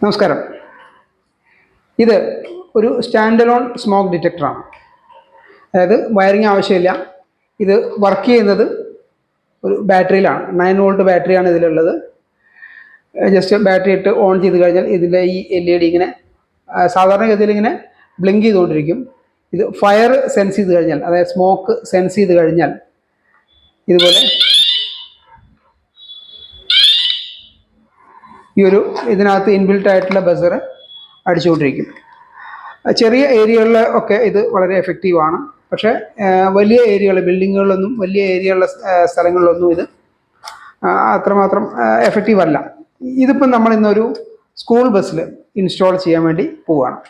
നമസ്കാരം. ഇത് ഒരു സ്റ്റാൻഡ് അലോൺ സ്മോക്ക് ഡിറ്റക്ടറാണ്. അതായത് വയറിങ് ആവശ്യമില്ല. ഇത് വർക്ക് ചെയ്യുന്നത് ഒരു ബാറ്ററിയിലാണ്. 9 വോൾട്ട് ബാറ്ററിയാണ് ഇതിലുള്ളത്. ജസ്റ്റ് ബാറ്ററി ഇട്ട് ഓൺ ചെയ്ത് കഴിഞ്ഞാൽ ഇതിൻ്റെ ഈ LED ഇങ്ങനെ സാധാരണഗതിയിൽ ഇങ്ങനെ ബ്ലിങ്ക് ചെയ്തുകൊണ്ടിരിക്കും. ഇത് ഫയർ സെൻസ് ചെയ്ത് കഴിഞ്ഞാൽ, അതായത് സ്മോക്ക് സെൻസ് ചെയ്ത് കഴിഞ്ഞാൽ ഇതുപോലെ ഈ ഒരു ഇതിനകത്ത് ഇൻബിൽറ്റ് ആയിട്ടുള്ള ബസർ അടിച്ചുകൊണ്ടിരിക്കും. ചെറിയ ഏരിയകളിൽ ഒക്കെ ഇത് വളരെ എഫക്റ്റീവാണ്. പക്ഷേ വലിയ ഏരിയകൾ, ബിൽഡിങ്ങുകളിലൊന്നും, വലിയ ഏരിയയുള്ള സ്ഥലങ്ങളിലൊന്നും ഇത് അത്രമാത്രം എഫക്റ്റീവ് അല്ല. ഇതിപ്പം നമ്മൾ ഇന്നൊരു സ്കൂൾ ബസ്സിൽ ഇൻസ്റ്റാൾ ചെയ്യാൻ വേണ്ടി പോവുകയാണ്.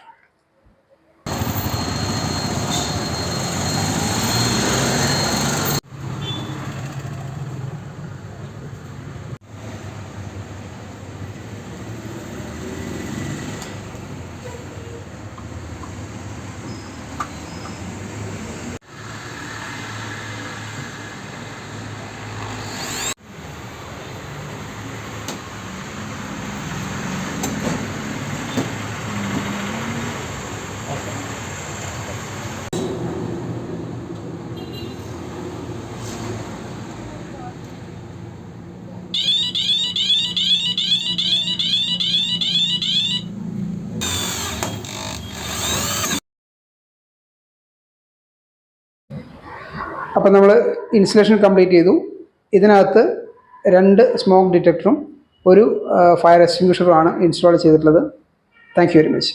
അപ്പം നമ്മൾ ഇൻസ്റ്റലേഷൻ കംപ്ലീറ്റ് ചെയ്തു. ഇതിനകത്ത് 2 സ്മോക്ക് ഡിറ്റക്ടറും ഒരു ഫയർ എക്സ്റ്റിങ്ക്വിഷറുമാണ് ഇൻസ്റ്റാൾ ചെയ്തിട്ടുള്ളത്. Thank you very much.